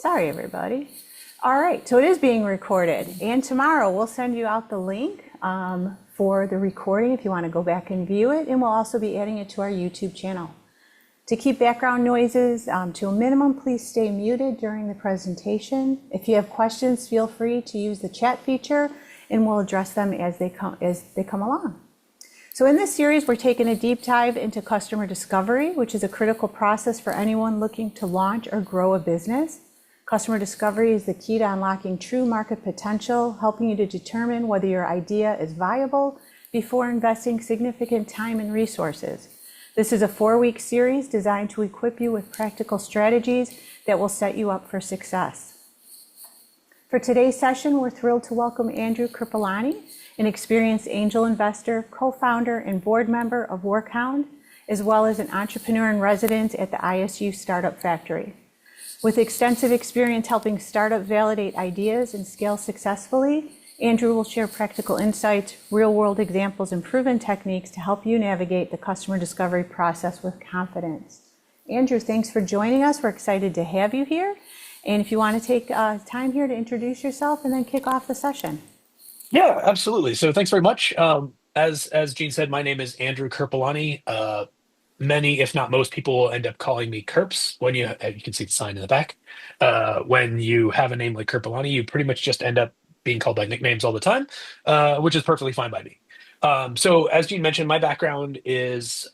Sorry, everybody. All right, so it is being recorded, and tomorrow we'll send you out the link for the recording if you want to go back and view it, and we'll also be adding it to our YouTube channel. To keep background noises to a minimum, please stay muted during the presentation. If you have questions, feel free to use the chat feature, and we'll address them as they come along. So in this series, we're taking a deep dive into customer discovery, which is a critical process for anyone looking to launch or grow a business. Customer discovery is the key to unlocking true market potential, helping you to determine whether your idea is viable before investing significant time and resources. This is a 4-week series designed to equip you with practical strategies that will set you up for success. For today's session, we're thrilled to welcome Andrew Kirpalani, an experienced angel investor, co-founder, and board member of WorkHound, as well as an entrepreneur in residence at the ISU Startup Factory. With extensive experience helping startups validate ideas and scale successfully, Andrew will share practical insights, real-world examples, and proven techniques to help you navigate the customer discovery process with confidence. Andrew, thanks for joining us. We're excited to have you here. And if you want to take time here to introduce yourself and then kick off the session. Yeah, absolutely. So thanks very much. As Gene said, my name is Andrew Kirpalani. Many, if not most people, will end up calling me Kirps. When you can see the sign in the back. When you have a name like Kirpalani, you pretty much just end up being called by nicknames all the time, which is perfectly fine by me. So as Gene mentioned, my background is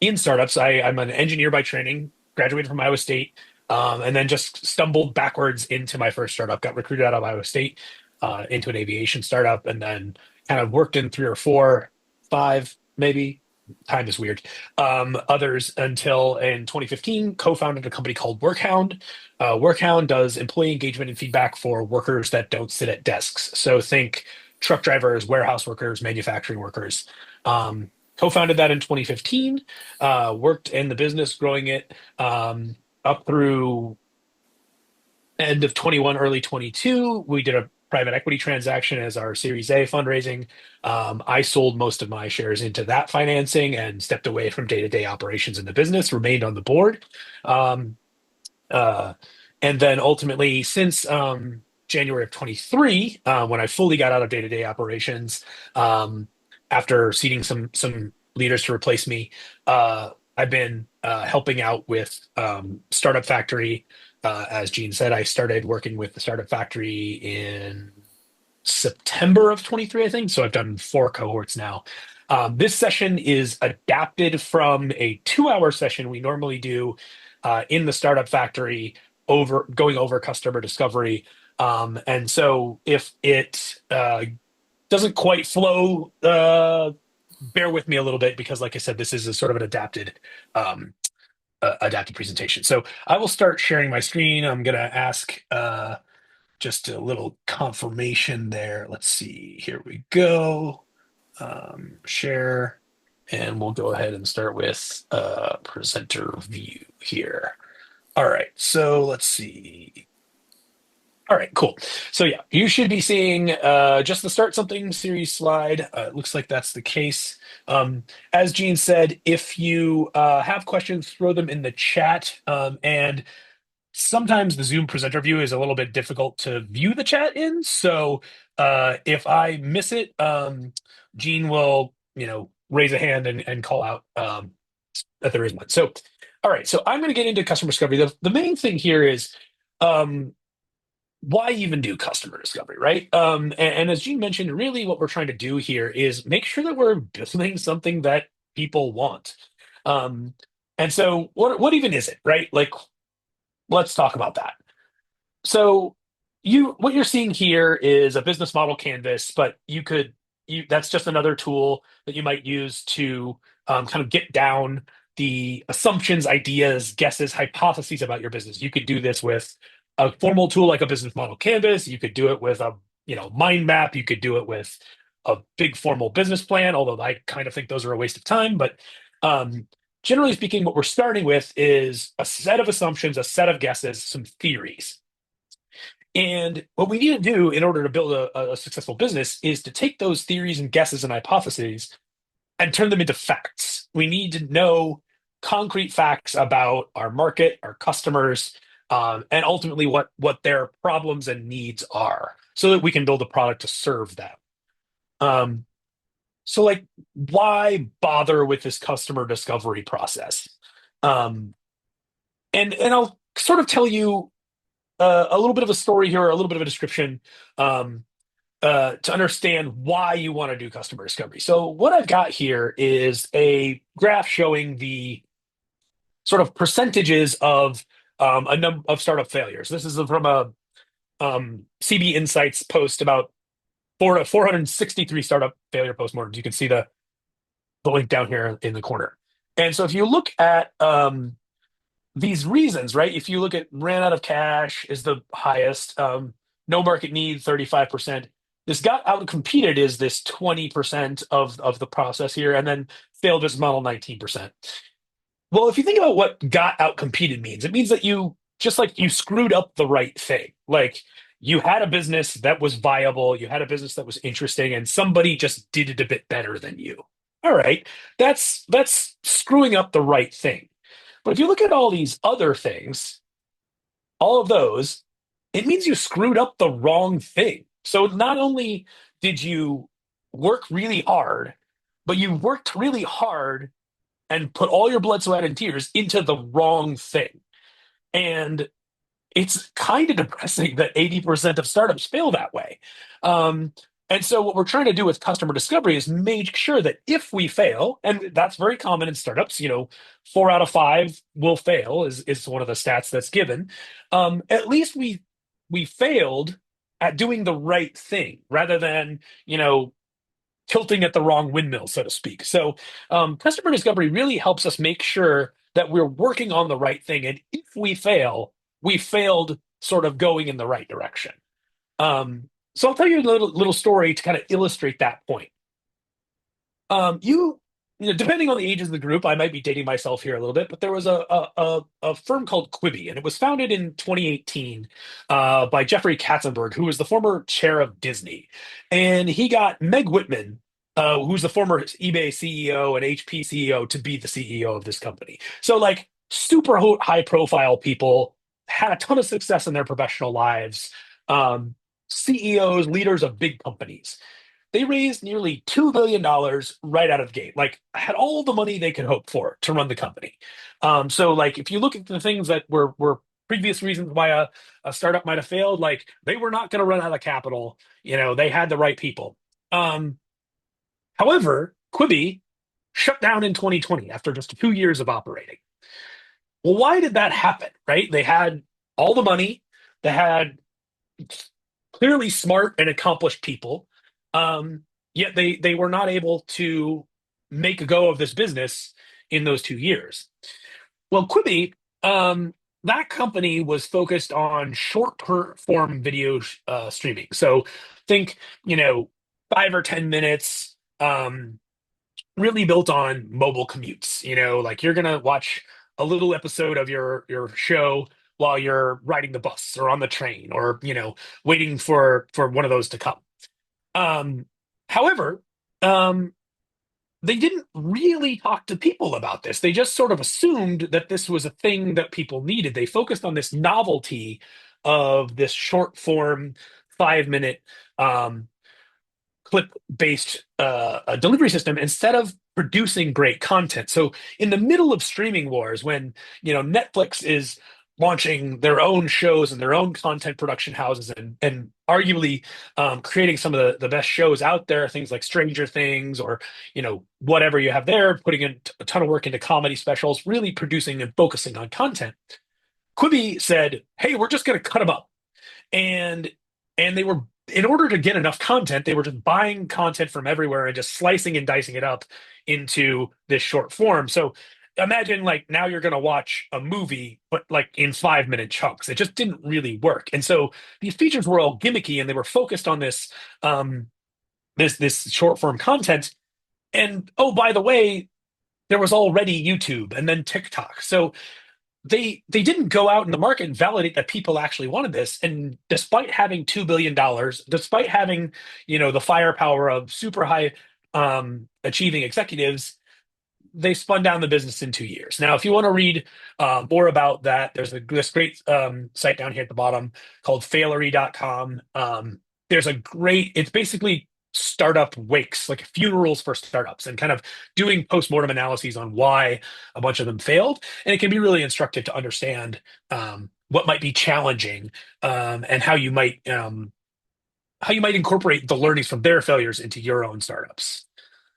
in startups. I'm an engineer by training, graduated from Iowa State, and then just stumbled backwards into my first startup. Got recruited out of Iowa State into an aviation startup, and then kind of worked in 3 or 4, 5, maybe. Time is weird. Others until in 2015, co-founded a company called WorkHound. WorkHound does employee engagement and feedback for workers that don't sit at desks. So think truck drivers, warehouse workers, manufacturing workers. Co-founded that in 2015. Worked in the business, growing it up through end of 21, early 22. We did a private equity transaction as our Series A fundraising. I sold most of my shares into that financing and stepped away from day-to-day operations in the business, remained on the board. Um, uh, and then ultimately, since January of 23, when I fully got out of day-to-day operations, after seating some leaders to replace me, I've been helping out with Startup Factory. As Gene said, I started working with the Startup Factory in September of 23, I think. So I've done 4 cohorts now. This session is adapted from a 2-hour session we normally do in the Startup Factory, going over customer discovery. And so if it doesn't quite flow, bear with me a little bit because, like I said, this is a sort of an um, adapted presentation. So I will start sharing my screen. I'm going to ask just a little confirmation there. Let's see. Here we go. Share, and we'll go ahead and start with presenter view here. All right. So let's see. All right, cool. So yeah, you should be seeing just the Start Something series slide. It looks like that's the case. As Gene said, if you have questions, throw them in the chat. And sometimes the Zoom presenter view is a little bit difficult to view the chat in. So if I miss it, Gene will, raise a hand and call out that there is one. So, all right. So I'm going to get into customer discovery. The main thing here is why even do customer discovery, right? And as Gene mentioned, really what we're trying to do here is make sure that we're building something that people want. Um, and so what even is it, right? Like, let's talk about that. So what you're seeing here is a business model canvas, but that's just another tool that you might use to kind of get down the assumptions, ideas, guesses, hypotheses about your business. You could do this with a formal tool like a business model canvas. You could do it with a mind map. You could do it with a big formal business plan, although I kind of think those are a waste of time. But um, generally speaking, what we're starting with is a set of assumptions, a set of guesses, some theories. And what we need to do in order to build a successful business is to take those theories and guesses and hypotheses and turn them into facts. We need to know concrete facts about our market, our customers, and ultimately what their problems and needs are, so that we can build a product to serve them. Um, so like, why bother with this customer discovery process? Um, and I'll sort of tell you a little bit of a story here, a little bit of a description, um, to understand why you want to do customer discovery. So what I've got here is a graph showing the sort of percentages of a number of startup failures. This is from a CB Insights post about 463 startup failure postmortems. You can see the link down here in the corner. And so if you look at these reasons, right? If you look at ran out of cash is the highest, no market need, 35%. This got out competed is this 20% of the process here, and then failed business model, 19%. Well, if you think about what got out competed means, it means that you just like you screwed up the right thing. Like you had a business that was viable, you had a business that was interesting, and somebody just did it a bit better than you. All right, that's screwing up the right thing. But if you look at all these other things, all of those, it means you screwed up the wrong thing. So not only did you work really hard, but you worked really hard and put all your blood, sweat, and tears into the wrong thing. And it's kind of depressing that 80% of startups fail that way. Um, and so, what we're trying to do with customer discovery is make sure that if we fail, and that's very common in startups, 4 out of 5 will fail is one of the stats that's given. At least we failed at doing the right thing rather than tilting at the wrong windmill, so to speak. So, customer discovery really helps us make sure that we're working on the right thing. And if we fail, we failed sort of going in the right direction. So I'll tell you a little story to kind of illustrate that point. Depending on the ages of the group, I might be dating myself here a little bit, but there was a firm called Quibi, and it was founded in 2018 by Jeffrey Katzenberg, who was the former chair of Disney, and he got Meg Whitman, who's the former eBay CEO and HP CEO, to be the CEO of this company. So like super high profile people had a ton of success in their professional lives. Um, CEOs, leaders of big companies. They raised nearly $2 billion right out of the gate, like had all the money they could hope for to run the company. So like if you look at the things that were previous reasons why a startup might have failed, like they were not going to run out of capital. They had the right people. Um, However, Quibi shut down in 2020 after just 2 years of operating. Well, why did that happen, right? They had all the money, they had clearly smart and accomplished people, yet they were not able to make a go of this business in those 2 years. Well, Quibi, that company was focused on short form video streaming. So think, 5 or 10 minutes, really built on mobile commutes. Like you're gonna watch a little episode of your show while you're riding the bus or on the train or waiting for one of those to come. Um, However, um, they didn't really talk to people about this. They just sort of assumed that this was a thing that people needed. They focused on this novelty of this short form 5 minute um, clip based a delivery system instead of producing great content. So in the middle of streaming wars, when Netflix is launching their own shows and their own content production houses and arguably creating some of the best shows out there, things like Stranger Things or whatever you have there, putting in a ton of work into comedy specials, really producing and focusing on content. Quibi said, "Hey, we're just going to cut them up," and they were, in order to get enough content, they were just buying content from everywhere and just slicing and dicing it up into this short form. So imagine like now you're going to watch a movie but like in 5 minute chunks. It just didn't really work. And so these features were all gimmicky and they were focused on this short form content. And oh, by the way, there was already YouTube and then TikTok. So they didn't go out in the market and validate that people actually wanted this. And despite having $2 billion, despite having the firepower of super high achieving executives, they spun down the business in 2 years. Now, if you want to read more about that, there's this great site down here at the bottom called failery.com. There's a great, it's basically startup wakes, like funerals for startups, and kind of doing postmortem analyses on why a bunch of them failed. And it can be really instructive to understand what might be challenging, and how you might incorporate the learnings from their failures into your own startups.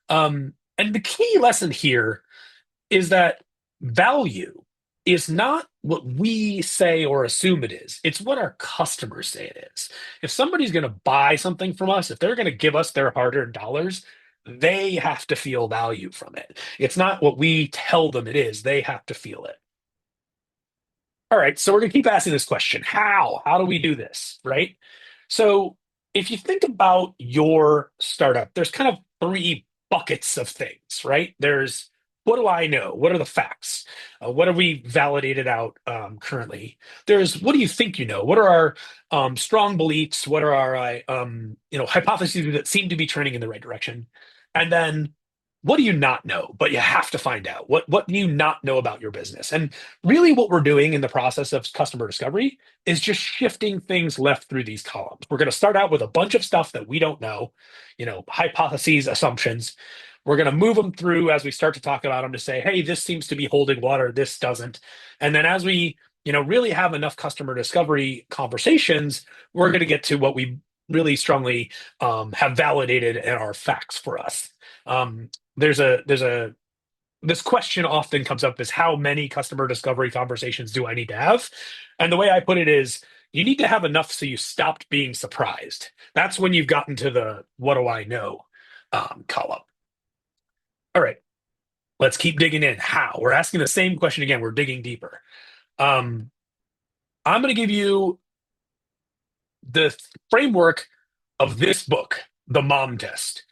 And the key lesson here is that value is not what we say or assume it is. It's what our customers say it is. If somebody's going to buy something from us, if they're going to give us their hard-earned dollars, they have to feel value from it. It's not what we tell them it is. They have to feel it. All right, so we're going to keep asking this question. How? How do we do this, right? So if you think about your startup, there's kind of three buckets of things, right? There's what do I know? What are the facts? What have we validated out currently? There's what do you think you know? What are our strong beliefs? What are our hypotheses that seem to be trending in the right direction? And then what do you not know? But you have to find out. What do you not know about your business? And really, what we're doing in the process of customer discovery is just shifting things left through these columns. We're going to start out with a bunch of stuff that we don't know, hypotheses, assumptions. We're going to move them through as we start to talk about them to say, hey, this seems to be holding water, this doesn't. And then as we, really have enough customer discovery conversations, we're going to get to what we really strongly have validated and are facts for us. There's a this question often comes up is how many customer discovery conversations do I need to have? And the way I put it is you need to have enough so you stopped being surprised. That's when you've gotten to the what do I know column. All right, let's keep digging in. How? We're asking the same question again. We're digging deeper. I'm going to give you the framework of this book, The Mom Test.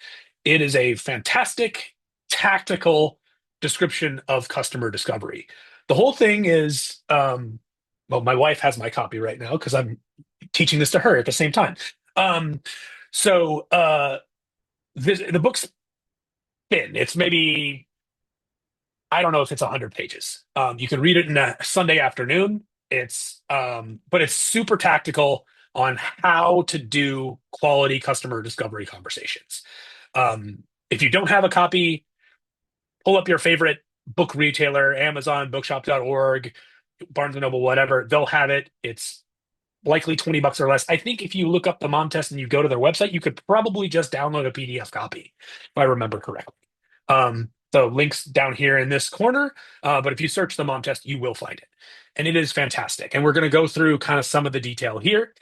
It is a fantastic tactical description of customer discovery. The whole thing is, well, my wife has my copy right now because I'm teaching this to her at the same time. So the book's thin. It's maybe, I don't know if it's 100 pages. You can read it in a Sunday afternoon. But it's super tactical on how to do quality customer discovery conversations. If you don't have a copy, pull up your favorite book retailer, Amazon, bookshop.org, Barnes and Noble, whatever. They'll have it. It's likely 20 bucks or less. I think if you look up the Mom Test and you go to their website, you could probably just download a PDF copy, if I remember correctly. The link's down here in this corner, but if you search the Mom Test, you will find it. And it is fantastic. And we're going to go through kind of some of the detail here.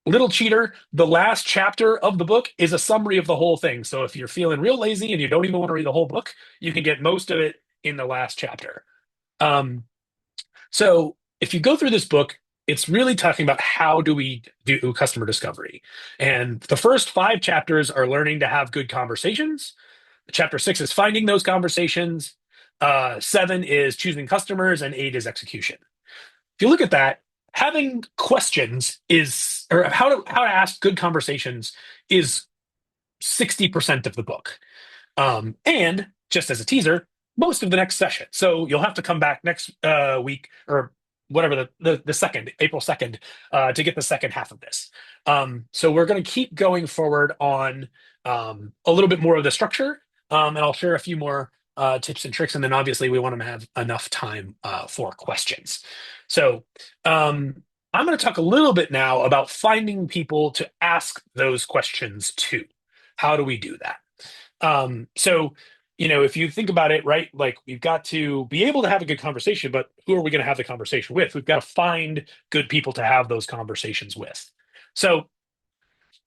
Little cheater, the last chapter of the book is a summary of the whole thing. So if you're feeling real lazy and you don't even want to read the whole book, you can get most of it in the last chapter. So if you go through this book, it's really talking about how do we do customer discovery. And the first 5 chapters are learning to have good conversations. Chapter 6 is finding those conversations. 7 is choosing customers, and 8 is execution. If you look at that, having questions or how to ask good conversations is 60% of the book. And just as a teaser, most of the next session. So you'll have to come back next week or whatever the second, April 2nd, to get the second half of this. So we're going to keep going forward on a little bit more of the structure, and I'll share a few more tips and tricks. And then obviously we want to have enough time for questions. So I'm going to talk a little bit now about finding people to ask those questions to. How do we do that? So, if you think about it, right, like we've got to be able to have a good conversation, but who are we going to have the conversation with? We've got to find good people to have those conversations with. So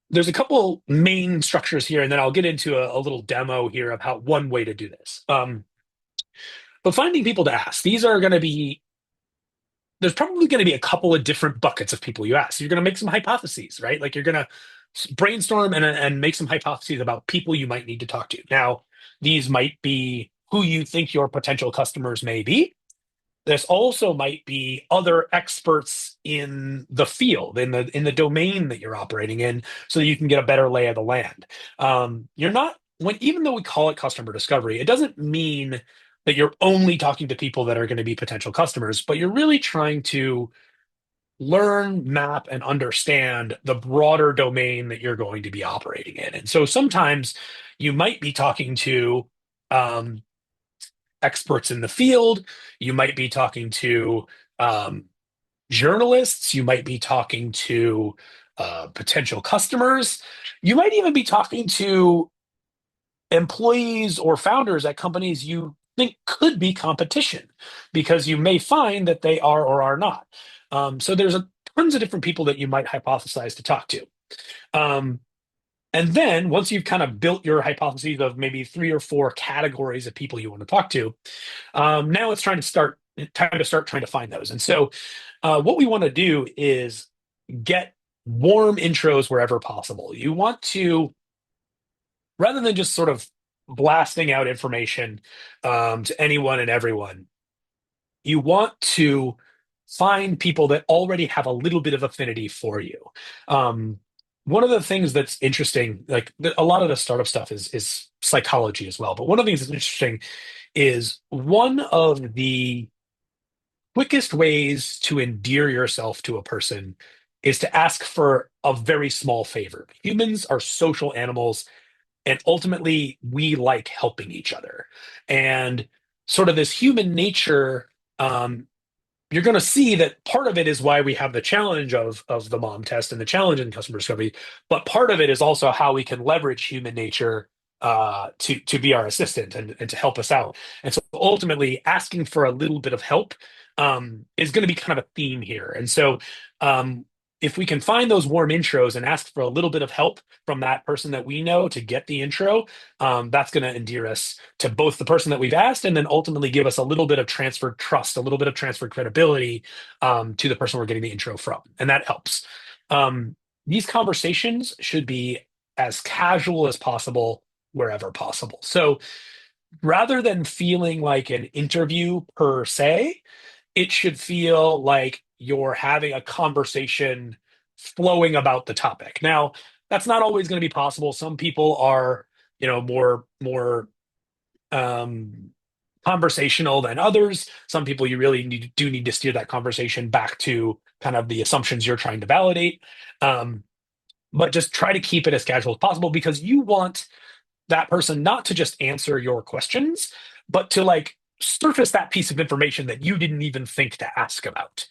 there's a couple main structures here, and then I'll get into a little demo here of how one way to do this. But finding people to ask, there's probably going to be a couple of different buckets of people you ask. You're going to make some hypotheses, right? Like you're going to brainstorm and make some hypotheses about people you might need to talk to. Now, these might be who you think your potential customers may be. This also might be other experts in the field, in the domain that you're operating in, so that you can get a better lay of the land. You're not even though we call it customer discovery, it doesn't mean that you're only talking to people that are going to be potential customers, but you're really trying to learn, map, and understand the broader domain that you're going to be operating in. And so sometimes you might be talking to um, experts in the field, you might be talking to um, journalists, you might be talking to potential customers, you might even be talking to employees or founders at companies you think could be competition because you may find that they are or are not. So there's tons of different people that you might hypothesize to talk to. Um, and then once you've kind of built your hypotheses of maybe 3 or 4 categories of people you want to talk to, now it's time to start trying to find those. And so what we want to do is get warm intros wherever possible. You want to, rather than just sort of blasting out information to anyone and everyone, you want to find people that already have a little bit of affinity for you. Um, One of the things that's interesting, like a lot of the startup stuff is psychology as well, but one of the things that's interesting is one of the quickest ways to endear yourself to a person is to ask for a very small favor. Humans are social animals, and ultimately we like helping each other. And sort of this human nature, um, you're going to see that part of it is why we have the challenge of the mom test and the challenge in customer discovery, but part of it is also how we can leverage human nature to be our assistant and to help us out. And so ultimately, asking for a little bit of help is going to be kind of a theme here. And so um, if we can find those warm intros and ask for a little bit of help from that person that we know to get the intro, that's going to endear us to both the person that we've asked and then ultimately give us a little bit of transferred trust, a little bit of transferred credibility to the person we're getting the intro from. And that helps. These conversations should be as casual as possible, wherever possible. So rather than feeling like an interview per se, it should feel like you're having a conversation flowing about the topic. Now, that's not always going to be possible. Some people are, more um, conversational than others. Some people you really do need to steer that conversation back to kind of the assumptions you're trying to validate. Um, but just try to keep it as casual as possible because you want that person not to just answer your questions, but to like surface that piece of information that you didn't even think to ask about.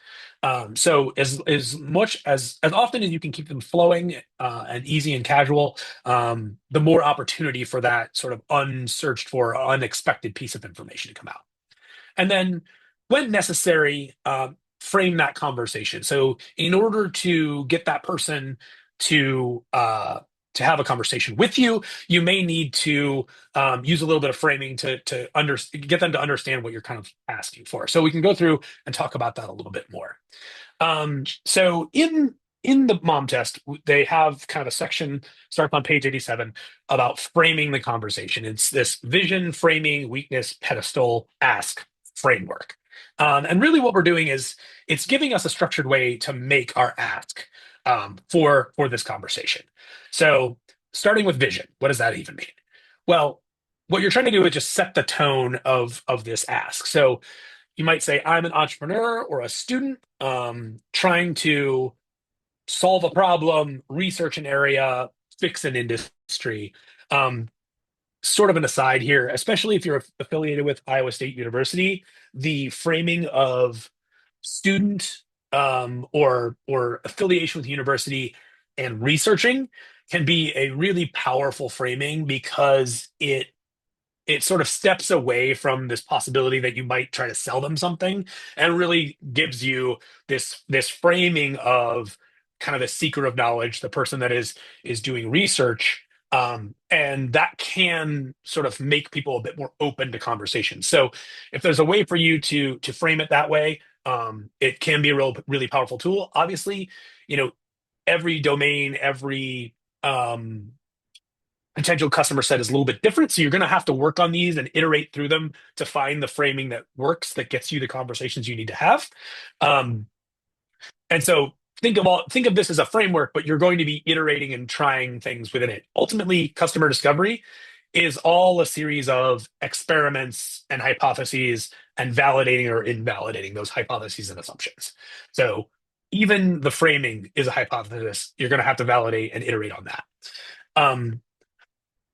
So as much as often as you can keep them flowing and easy and casual, the more opportunity for that sort of unsearched for, unexpected piece of information to come out. And then, when necessary, frame that conversation. So, in order to get that person to have a conversation with you, you may need to use a little bit of framing to get them to understand what you're kind of asking for. So, we can go through and talk about that a little bit more. So, in the mom test, they have kind of a section starts on page 87 about framing the conversation. It's this vision, framing, weakness, pedestal, ask framework. And really, what we're doing is it's giving us a structured way to make our ask for this conversation. So, starting with vision, what does that even mean? Well, what you're trying to do is just set the tone of this ask. So, you might say, "I'm an entrepreneur or a student trying to solve a problem, research an area, fix an industry." Um, Sort of an aside here, especially if you're affiliated with Iowa State University, the framing of student or affiliation with the university and researching can be a really powerful framing because it sort of steps away from this possibility that you might try to sell them something and really gives you this framing of kind of the seeker of knowledge, the person that is doing research, and that can sort of make people a bit more open to conversation. So if there's a way for you to frame it that way, it can be a really powerful tool. Obviously, you know, every domain, every potential customer set is a little bit different. So you're going to have to work on these and iterate through them to find the framing that works, that gets you the conversations you need to have. Um, and so think of this as a framework, but you're going to be iterating and trying things within it. Ultimately, customer discovery is all a series of experiments and hypotheses and validating or invalidating those hypotheses and assumptions. So even the framing is a hypothesis. You're going to have to validate and iterate on that. Um,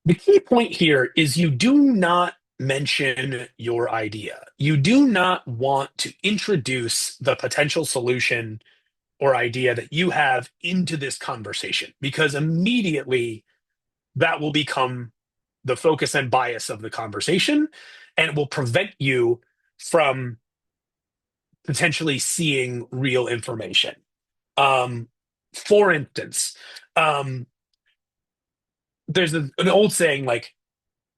the key point here is you do not mention your idea. You do not want to introduce the potential solution or idea that you have into this conversation because immediately that will become the focus and bias of the conversation, and it will prevent you from potentially seeing real information. Um, for instance, um, there's an old saying like,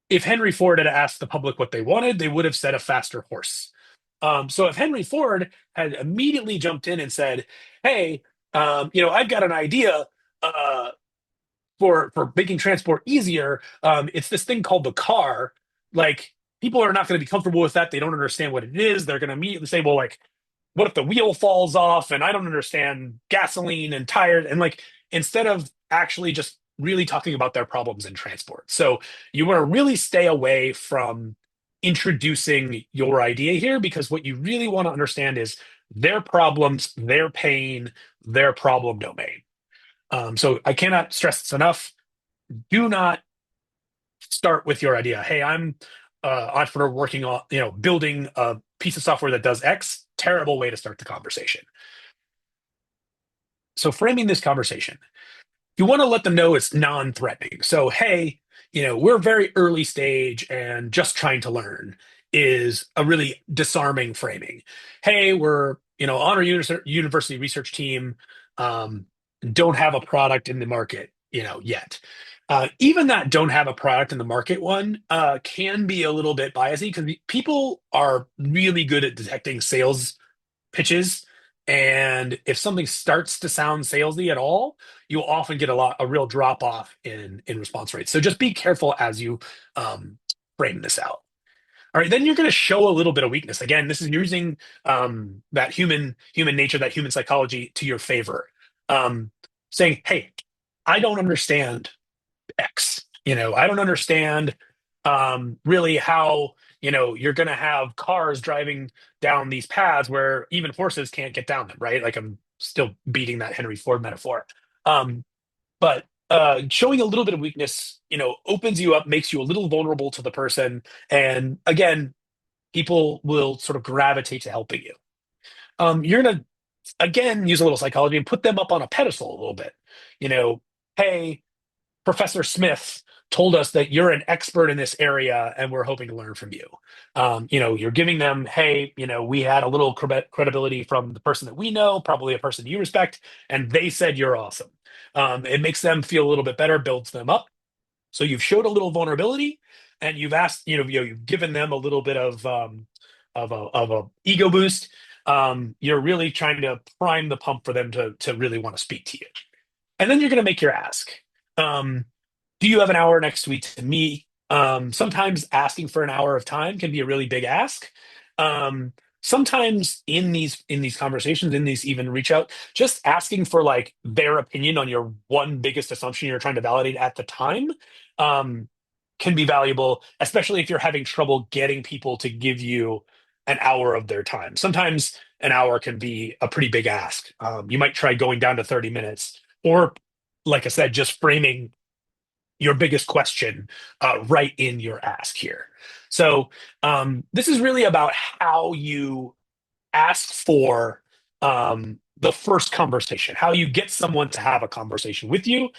if Henry Ford had asked the public what they wanted, they would have said a faster horse. So if Henry Ford had immediately jumped in and said, "Hey, I've got an idea uh, for making transport easier. It's this thing called the car. Like people are not going to be comfortable with that. They don't understand what it is. They're going to immediately say, well, like, what if the wheel falls off? And I don't understand gasoline and tires. And like, instead of actually just really talking about their problems in transport. So you want to really stay away from introducing your idea here because what you really want to understand is their problems, their pain, their problem domain. So I cannot stress this enough. Do not start with your idea. Hey, I'm entrepreneur working on, building a piece of software that does X. Terrible way to start the conversation. So framing this conversation, you want to let them know it's non-threatening. So, hey, we're very early stage and just trying to learn is a really disarming framing. Hey, we're, on our university research team, um, don't have a product in the market, yet. Even that don't have a product in the market one can be a little bit biasy because people are really good at detecting sales pitches. And if something starts to sound salesy at all, you'll often get a real drop off in response rates. So just be careful as you frame this out. All right, then you're going to show a little bit of weakness. Again, this is using that human nature, that human psychology to your favor. Saying, "Hey, I don't understand X. I don't understand really how you're going to have cars driving down these paths where even horses can't get down them, right? Like I'm still beating that Henry Ford metaphor. But showing a little bit of weakness, opens you up, makes you a little vulnerable to the person, and again, people will sort of gravitate to helping you. You're gonna again use a little psychology and put them up on a pedestal a little bit. Hey, Professor Smith told us that you're an expert in this area and we're hoping to learn from you. You're giving them, hey, we had a little credibility from the person that we know, probably a person you respect, and they said you're awesome. It makes them feel a little bit better, builds them up. So you've showed a little vulnerability and you've asked, you've given them a little bit of a ego boost. You're really trying to prime the pump for them to really want to speak to you. And then you're going to make your ask. Um, do you have an hour next week to meet? Sometimes asking for an hour of time can be a really big ask. Um, Sometimes in these conversations, in these even reach out, just asking for like their opinion on your one biggest assumption you're trying to validate at the time um, can be valuable, especially if you're having trouble getting people to give you an hour of their time. Sometimes an hour can be a pretty big ask. You might try going down to 30 minutes, or like I said, just framing your biggest question right in your ask here. So this is really about how you ask for the first conversation, how you get someone to have a conversation with you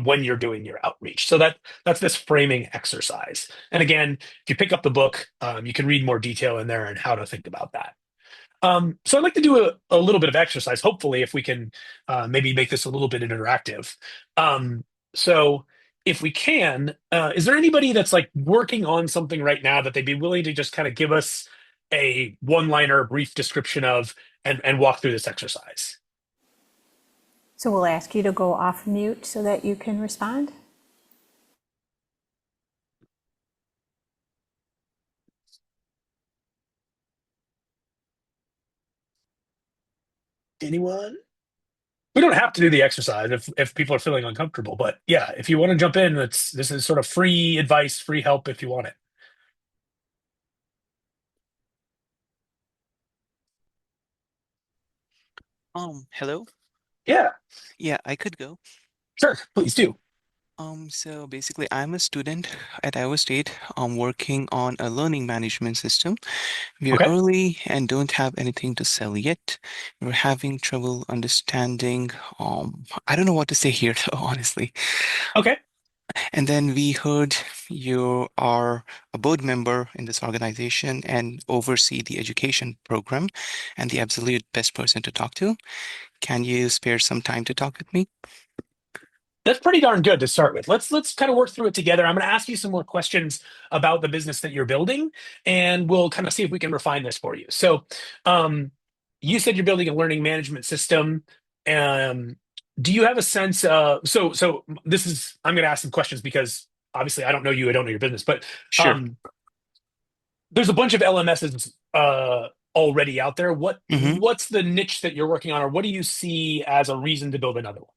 when you're doing your outreach. So that's this framing exercise. And again, if you pick up the book, you can read more detail in there and how to think about that. So I'd like to do a little bit of exercise. Hopefully, if we can maybe make this a little bit interactive. So if we can, is there anybody that's like working on something right now that they'd be willing to just kind of give us a one-liner, brief description of and walk through this exercise? So we'll ask you to go off mute so that you can respond. Anyone? We don't have to do the exercise if people are feeling uncomfortable, but yeah, if you want to jump in, this is sort of free advice, free help if you want it. Hello? Yeah, Yeah, I could go. sure, please do. So basically, I'm a student at Iowa State. I'm working on a learning management system. We're Okay, early and don't have anything to sell yet. We're having trouble understanding. I don't know what to say here, though, honestly. okay. And then we heard you are a board member in this organization and oversee the education program and the absolute best person to talk to. Can you spare some time to talk with me? That's pretty darn good to start with. Let's kind of work through it together. I'm going to ask you some more questions about the business that you're building, and we'll kind of see if we can refine this for you. So, um, you said you're building a learning management system. Um, do you have a sense? So this is I'm going to ask some questions because obviously I don't know you, I don't know your business, but Sure. um, there's a bunch of LMSs already out there. What's the niche that you're working on, or what do you see as a reason to build another one?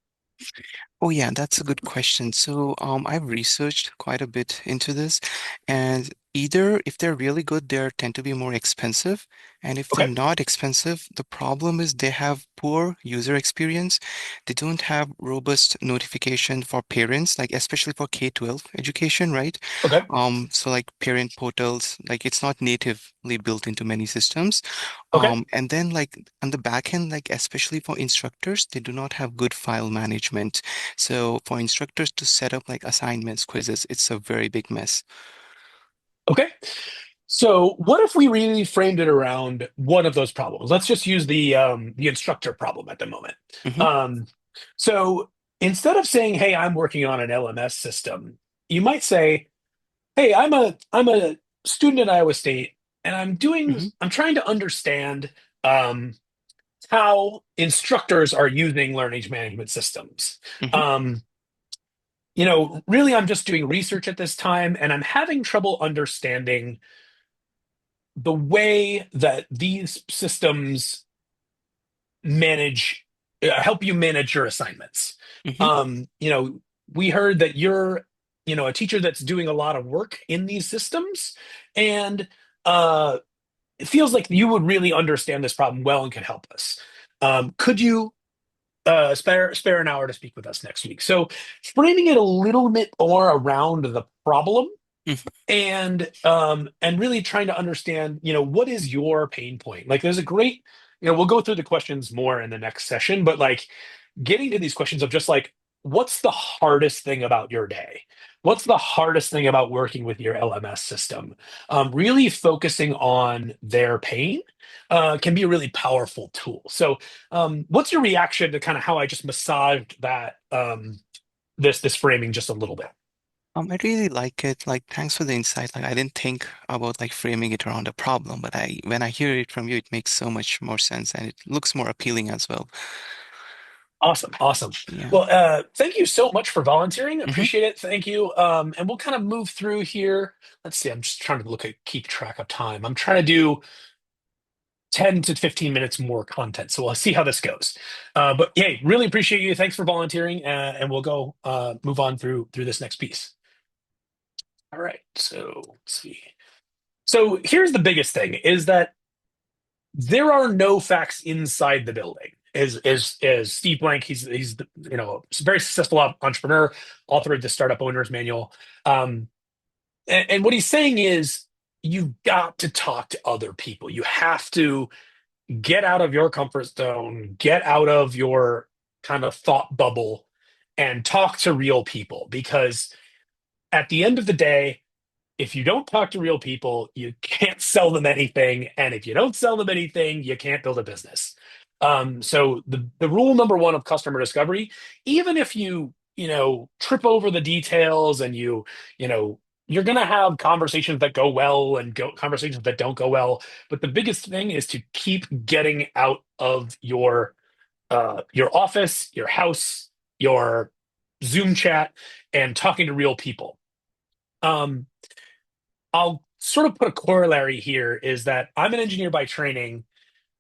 Oh yeah, that's a good question. So I've researched quite a bit into this, and either if they're really good, they tend to be more expensive, and if they're Okay, not expensive, the problem is they have poor user experience. They don't have robust notification for parents, like especially for K-12 education, right? okay, So like parent portals, like it's not natively built into many systems. okay. And then like on the back end, like especially for instructors, they do not have good file management. So for instructors to set up like assignments, quizzes, it's a very big mess. Okay. So what if we really framed it around one of those problems? Let's just use the instructor problem at the moment. Hmm. Um, so instead of saying, "Hey, I'm working on an LMS system," you might say, "Hey, I'm a student at Iowa State, and Hmm. I'm trying to understand um, how instructors are using learning management systems." Hmm. Um, really, I'm just doing research at this time, and I'm having trouble understanding the way that these systems help you manage your assignments. Hmm. We heard that you're, a teacher that's doing a lot of work in these systems, and uh, it feels like you would really understand this problem well and could help us. Could you spare an hour to speak with us next week? So, framing it a little bit more around the problem and really trying to understand, what is your pain point. Like there's a great, we'll go through the questions more in the next session, but like getting to these questions of just like, what's the hardest thing about your day? What's the hardest thing about working with your LMS system? Really focusing on their pain can be a really powerful tool. So what's your reaction to kind of how I just massaged that this framing just a little bit? I really like it. Like, thanks for the insight. Like, I didn't think about like framing it around a problem, but when I hear it from you, it makes so much more sense and it looks more appealing as well. Awesome, awesome. Yeah. Well, thank you so much for volunteering. Hmm. Appreciate it. Thank you. And we'll kind of move through here. Let's see. I'm just trying to keep track of time. I'm trying to do 10 to 15 minutes more content. So we'll see how this goes. But hey, really appreciate you. Thanks for volunteering. And we'll go move on through this next piece. All right. So let's see. So here's the biggest thing is that there are no facts inside the building. Is Steve Blank? He's a very successful entrepreneur, author of the Startup Owner's Manual. And what he's saying is you've got to talk to other people. You have to get out of your comfort zone, get out of your kind of thought bubble, and talk to real people. Because at the end of the day, if you don't talk to real people, you can't sell them anything. And if you don't sell them anything, you can't build a business. So the rule number one of customer discovery, even if trip over the details and you're going to have conversations that go well and conversations that don't go well. But the biggest thing is to keep getting out of your office, your house, your Zoom chat, and talking to real people. Um, I'll sort of put a corollary here is that I'm an engineer by training.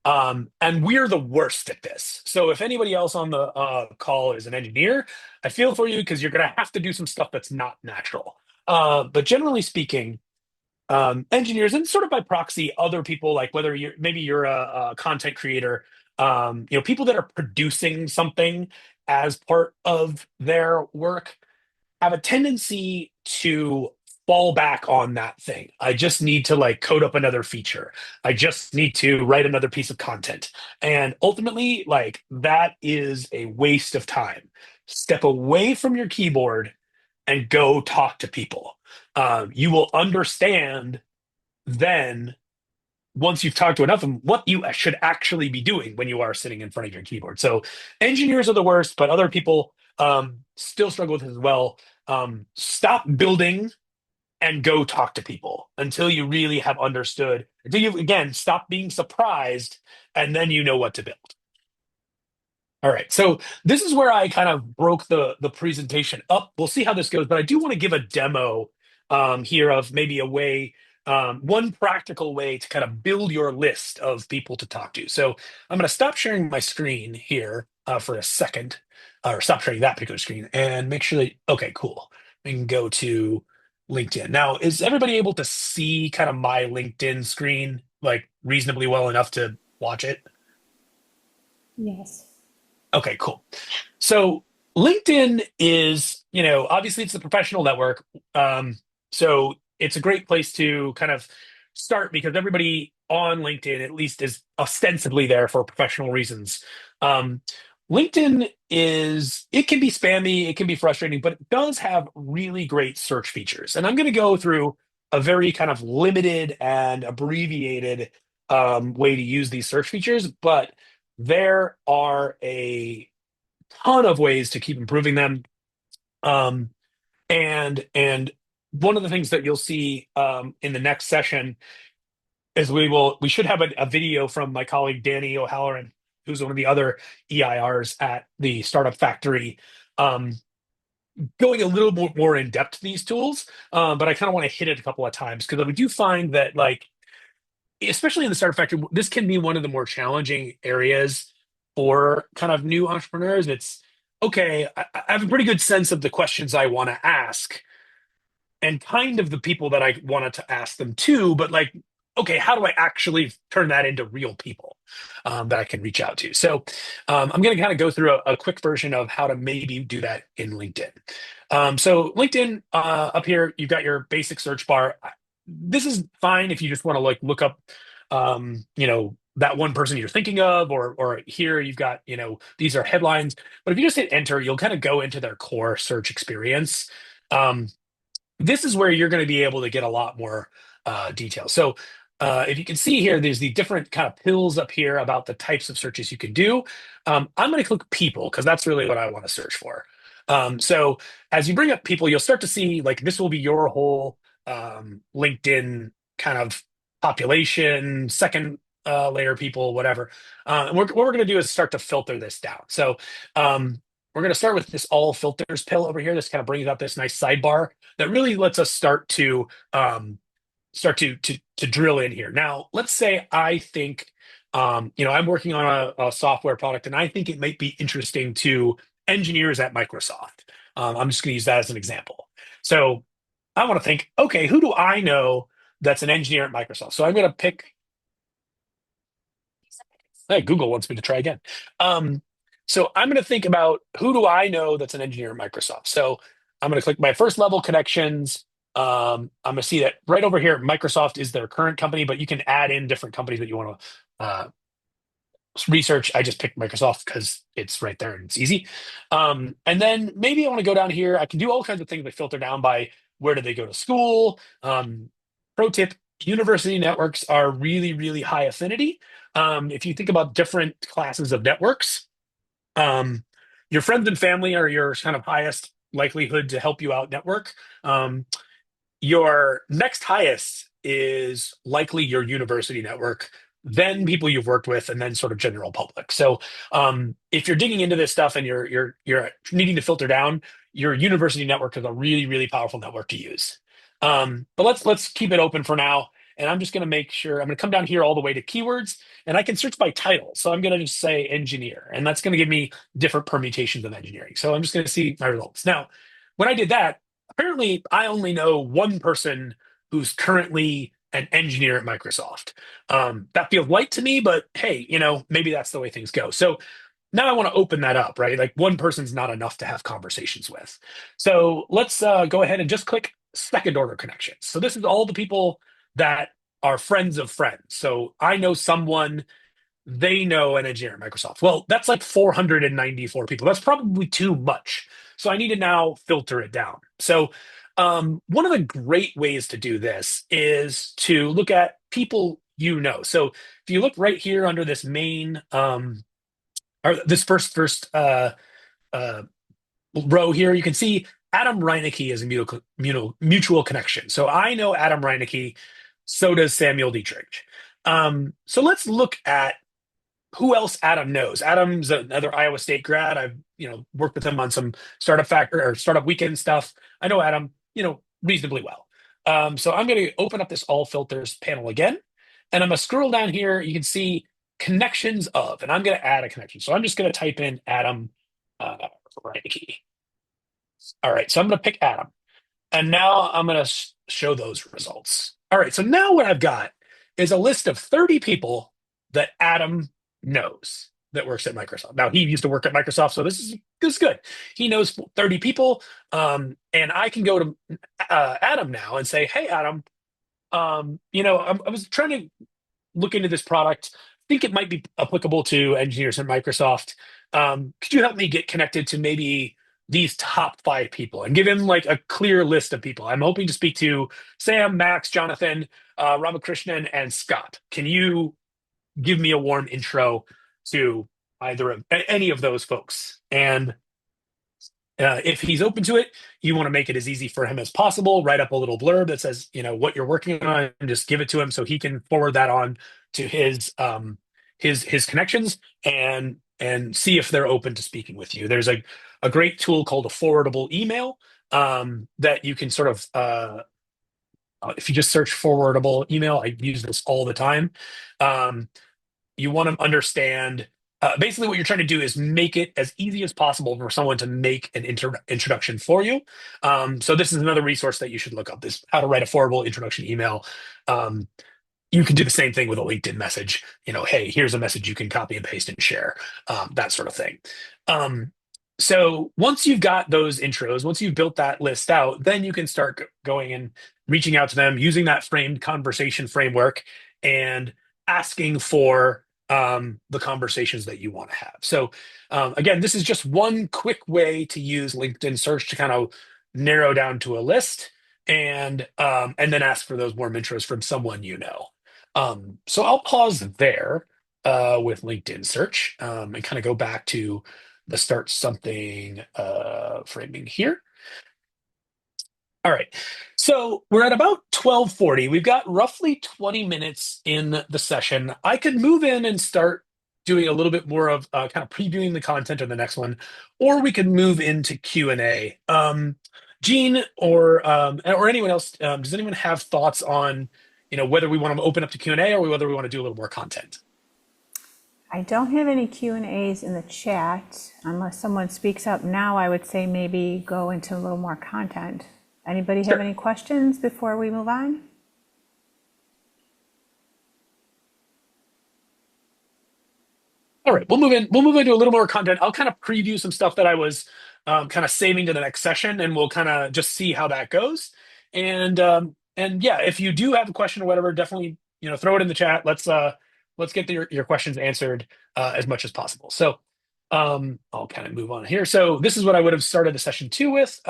And we're the worst at this. So if anybody else on the call is an engineer, I feel for you because you're going to have to do some stuff that's not natural. But generally speaking, engineers and sort of by proxy, other people like whether you're maybe you're a content creator, people that are producing something as part of their work have a tendency to fall back on that thing. I just need to like code up another feature. I just need to write another piece of content. And ultimately, like that is a waste of time. Step away from your keyboard and go talk to people. You will understand then once you've talked to enough of them, what you should actually be doing when you are sitting in front of your keyboard. So engineers are the worst, but other people still struggle with it as well. Stop building and go talk to people until you really have understood, until you, again, stop being surprised, and then you know what to build. All right, so this is where I kind of broke the presentation up. We'll see how this goes, but I do want to give a demo here of maybe a way, one practical way to kind of build your list of people to talk to. So I'm going to stop sharing my screen here for a second, or stop sharing that particular screen, and make sure that, okay, cool. We can go to LinkedIn. Now, is everybody able to see kind of my LinkedIn screen like reasonably well enough to watch it? Yes. Okay, cool. So LinkedIn is, obviously it's the professional network. So it's a great place to kind of start because everybody on LinkedIn at least is ostensibly there for professional reasons. Um, LinkedIn it can be spammy, it can be frustrating, but it does have really great search features. And I'm going to go through a very kind of limited and abbreviated way to use these search features, but there are a ton of ways to keep improving them. Um, and one of the things that you'll see in the next session is we should have a video from my colleague Danny O'Halloran, who's one of the other EIRs at the Startup Factory, um, going a little more in depth to these tools. But I kind of want to hit it a couple of times because we do find that like especially in the startup factory, this can be one of the more challenging areas for kind of new entrepreneurs. It's okay, I have a pretty good sense of the questions I want to ask and kind of the people that I wanted to ask them to, but like, okay, how do I actually turn that into real people that I can reach out to? So I'm going to kind of go through a quick version of how to maybe do that in LinkedIn. So LinkedIn up here, you've got your basic search bar. This is fine if you just want to like look up, that one person you're thinking of, or here you've got, these are headlines. But if you just hit enter, you'll kind of go into their core search experience. Um, this is where you're going to be able to get a lot more detail. So if you can see here, there's the different kind of pills up here about the types of searches you can do. I'm going to click people because that's really what I want to search for. So as you bring up people, you'll start to see like this will be your whole LinkedIn kind of population, second layer people, whatever. And what we're going to do is start to filter this down. So we're going to start with this all filters pill over here. This kind of brings up this nice sidebar that really lets us start to drill in here. Now, let's say I think I'm working on a software product, and I think it might be interesting to engineers at Microsoft. I'm just going to use that as an example. So I want to think, okay, who do I know that's an engineer at Microsoft? So I'm going to pick. Hey, Google wants me to try again. So I'm going to think about who do I know that's an engineer at Microsoft. So I'm going to click my first level connections. I'm going to see that right over here, Microsoft is their current company, but you can add in different companies that you want to research. I just picked Microsoft because it's right there and it's easy. And then maybe I want to go down here. I can do all kinds of things that filter down by where did they go to school. Pro tip, university networks are really, really high affinity. If you think about different classes of networks, your friends and family are your kind of highest likelihood to help you out network. Your next highest is likely your university network, then people you've worked with, and then sort of general public. So if you're digging into this stuff and you're needing to filter down, your university network is a really, really powerful network to use. But let's keep it open for now. and I'm just going to make sure I'm going to come down here all the way to keywords, and I can search by title. So I'm going to just say engineer, and that's going to give me different permutations of engineering. So I'm just going to see my results. Now, when I did that, apparently I only know one person who's currently an engineer at Microsoft. That feels light to me, but hey, maybe that's the way things go. So now I want to open that up, right? Like one person's not enough to have conversations with. So let's go ahead and just click second order connections. So this is all the people that are friends of friends. So I know someone, they know an engineer at Microsoft. Well, that's like 494 people. That's probably too much. So I need to now filter it down. So one of the great ways to do this is to look at people you know. So if you look right here under this main or this first uh, row here, you can see Adam Reinecke is a mutual connection. So I know Adam Reinecke, so does Samuel Dietrich. So let's look at who else Adam knows. Adam's another Iowa State grad. I've worked with him on some startup factor or startup weekend stuff. I know Adam, reasonably well. So I'm going to open up this all filters panel again, and I'm going to scroll down here. You can see connections of, and I'm going to add a connection. So I'm just going to type in Adam Reinecke. All right, so I'm going to pick Adam, and now I'm going to show those results. All right, so now what I've got is a list of 30 people that Adam knows that works at Microsoft. Now, he used to work at Microsoft, so this is good. He knows 30 people, and I can go to Adam now and say, hey, Adam, I was trying to look into this product. I think it might be applicable to engineers at Microsoft. Could you help me get connected to maybe these top 5 people and give him like a clear list of people? I'm hoping to speak to Sam, Max, Jonathan, Ramakrishnan, and Scott. Can you give me a warm intro to either of any of those folks? And if he's open to it, you want to make it as easy for him as possible. Write up a little blurb that says, what you're working on, and just give it to him so he can forward that on to his connections and see if they're open to speaking with you. There's a great tool called a forwardable email that you can sort of if you just search forwardable email, I use this all the time. You want to understand basically what you're trying to do is make it as easy as possible for someone to make an introduction for you. So this is another resource that you should look up, this how to write a forwardable introduction email. You can do the same thing with a LinkedIn message. Hey, here's a message you can copy and paste and share, that sort of thing. So once you've got those intros, once you've built that list out, then you can start going and reaching out to them using that framed conversation framework and asking for the conversations that you want to have. So again, this is just one quick way to use LinkedIn search to kind of narrow down to a list and then ask for those warm intros from someone you know. So I'll pause there with LinkedIn search and kind of go back to the start something framing here. All right, so we're at about 12:40. We've got roughly 20 minutes in the session. I could move in and start doing a little bit more of kind of previewing the content of the next one, or we could move into Q&A. Gene or anyone else, does anyone have thoughts on whether we want to open up to Q&A or whether we want to do a little more content? I don't have any Q&As in the chat. Unless someone speaks up now, I would say maybe go into a little more content. Anybody have any questions before we move on? All right, we'll move into a little more content. I'll kind of preview some stuff that I was kind of saving to the next session, and we'll kind of just see how that goes. And yeah, if you do have a question or whatever, definitely throw it in the chat. Let's get your questions answered as much as possible. So I'll kind of move on here. So this is what I would have started the session 2 with.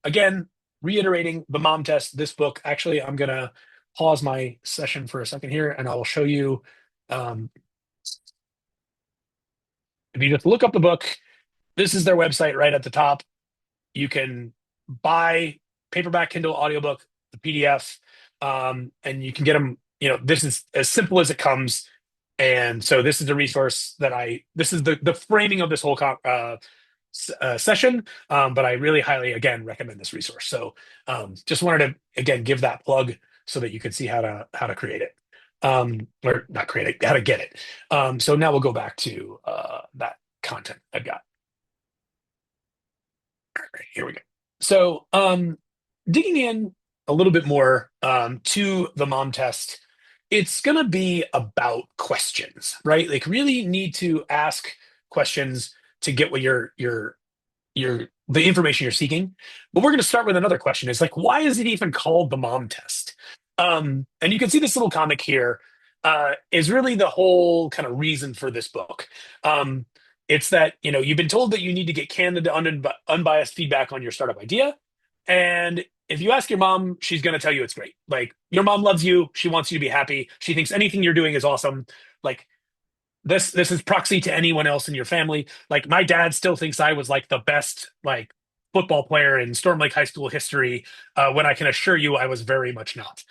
Again, reiterating the mom test, this book. Actually, I'm going to pause my session for a second here, and I will show you. If you just look up the book, this is their website right at the top. You can buy paperback, Kindle, audiobook, the PDF, and you can get them. This is as simple as it comes. And so this is a resource this is the framing of this whole session, but I really highly, again, recommend this resource. So just wanted to, again, give that plug so that you can see how to create it. Or not create it, how to get it. So now we'll go back to that content I've got. All right, here we go. So digging in a little bit more to the mom test, it's going to be about questions, right? Like really need to ask questions to get what your the information you're seeking. But we're going to start with another question. It's like, why is it even called the mom test? And you can see this little comic here is really the whole kind of reason for this book. Um, it's that you've been told that you need to get candid, unbiased feedback on your startup idea, and if you ask your mom, she's going to tell you it's great. Like your mom loves you, she wants you to be happy, she thinks anything you're doing is awesome. Like this is proxy to anyone else in your family. Like my dad still thinks I was like the best like football player in Storm Lake High School history, when I can assure you I was very much not.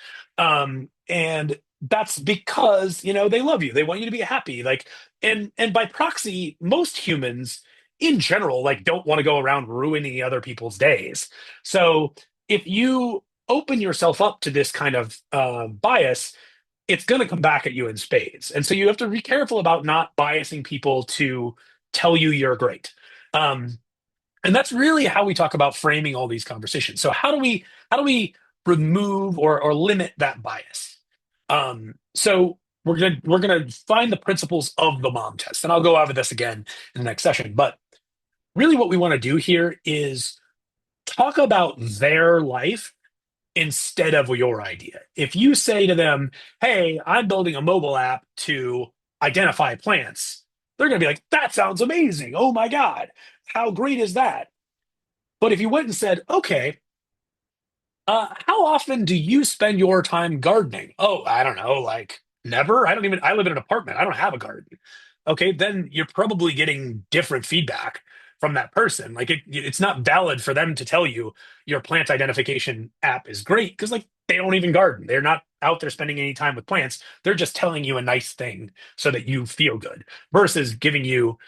And that's because they love you. They want you to be happy. Like and by proxy, most humans in general like don't want to go around ruining other people's days. So if you open yourself up to this kind of bias, it's going to come back at you in spades. And so you have to be careful about not biasing people to tell you you're great. Um, and that's really how we talk about framing all these conversations. So how do we remove or limit that bias? So we're gonna find the principles of the mom test, and I'll go over this again in the next session. But really, what we want to do here is talk about their life instead of your idea. If you say to them, "Hey, I'm building a mobile app to identify plants," they're going to be like, "That sounds amazing. Oh my God, how great is that?" But if you went and said, "Okay, how often do you spend your time gardening?" "Oh, I don't know, like never. I live in an apartment. I don't have a garden." Okay, then you're probably getting different feedback from that person. Like it's not valid for them to tell you your plant identification app is great because like they don't even garden. They're not out there spending any time with plants. They're just telling you a nice thing so that you feel good versus giving you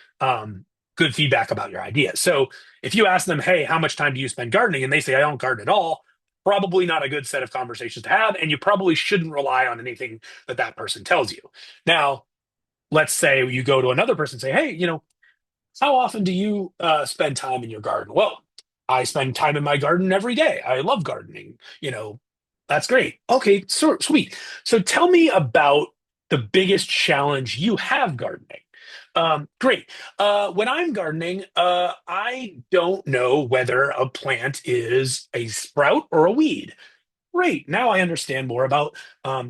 good feedback about your idea. So if you ask them, "Hey, how much time do you spend gardening?" and they say, "I don't garden at all," probably not a good set of conversations to have, and you probably shouldn't rely on anything that that person tells you. Now, let's say you go to another person and say, "Hey, how often do you spend time in your garden?" "Well, I spend time in my garden every day. I love gardening." That's great. Okay, so sweet. So tell me about the biggest challenge you have gardening. Great. When I'm gardening, I don't know whether a plant is a sprout or a weed. Great. Now I understand more about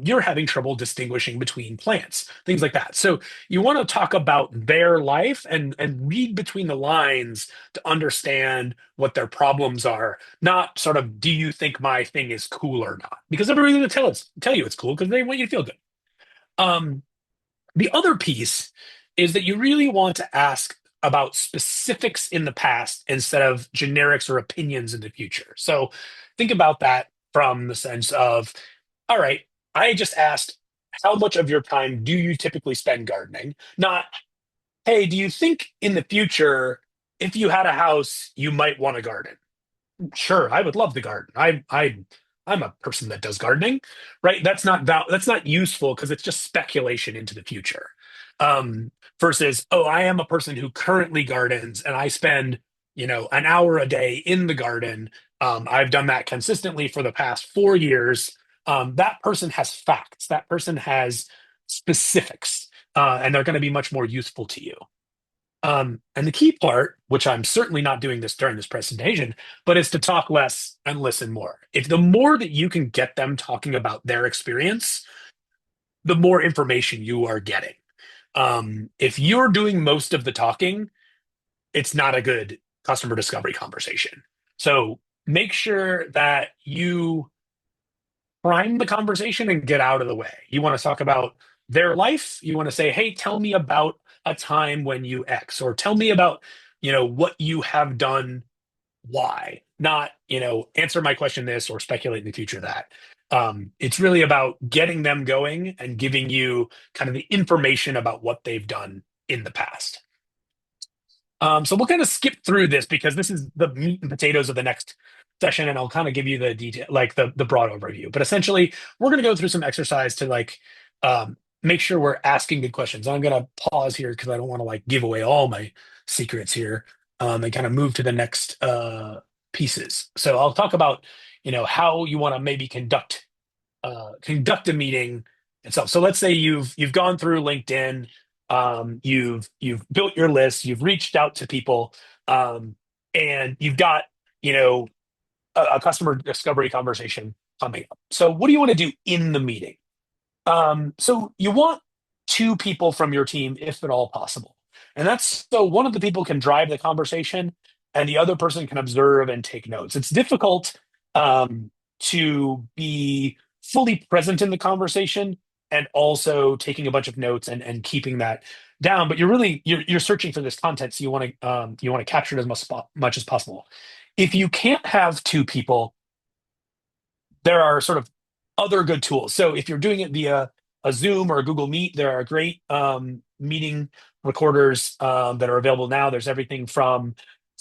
you're having trouble distinguishing between plants, things like that. So you want to talk about their life and read between the lines to understand what their problems are, not sort of, do you think my thing is cool or not? Because everybody's going to tell you it's cool because they want you to feel good. Um, the other piece is that you really want to ask about specifics in the past instead of generics or opinions in the future. So think about that from the sense of, all right, I just asked, how much of your time do you typically spend gardening? Not, hey, do you think in the future, if you had a house, you might want to garden? Sure, I would love the garden. I'm a person that does gardening, right? That's not useful because it's just speculation into the future. Um, Versus, oh, I am a person who currently gardens and I spend, an hour a day in the garden. I've done that consistently for the past 4 years. That person has facts. That person has specifics, and they're going to be much more useful to you. And the key part, which I'm certainly not doing this during this presentation, but is to talk less and listen more. If the more that you can get them talking about their experience, the more information you are getting. If you're doing most of the talking, it's not a good customer discovery conversation. So make sure that you prime the conversation and get out of the way. You want to talk about their life. You want to say, "Hey, tell me about a time when you X," or "Tell me about, what you have done, why." Not, "Answer my question this," or "Speculate in the future that." It's really about getting them going and giving you kind of the information about what they've done in the past. So we'll kind of skip through this because this is the meat and potatoes of the next session, and I'll kind of give you the detail, like the broad overview. But essentially, we're going to go through some exercise to like make sure we're asking good questions. I'm going to pause here because I don't want to like give away all my secrets here, and kind of move to the next pieces. So I'll talk about how you want to maybe conduct a meeting itself. So let's say you've gone through LinkedIn, you've built your list, you've reached out to people, and you've got you know a customer discovery conversation coming up. So what do you want to do in the meeting? So you want two people from your team, if at all possible. And that's so one of the people can drive the conversation and the other person can observe and take notes. It's difficult to be fully present in the conversation and also taking a bunch of notes and keeping that down. But you're searching for this content, so you want to capture it as much as possible. If you can't have two people, there are sort of other good tools. So if you're doing it via a Zoom or a Google Meet, there are great meeting recorders that are available now. There's everything from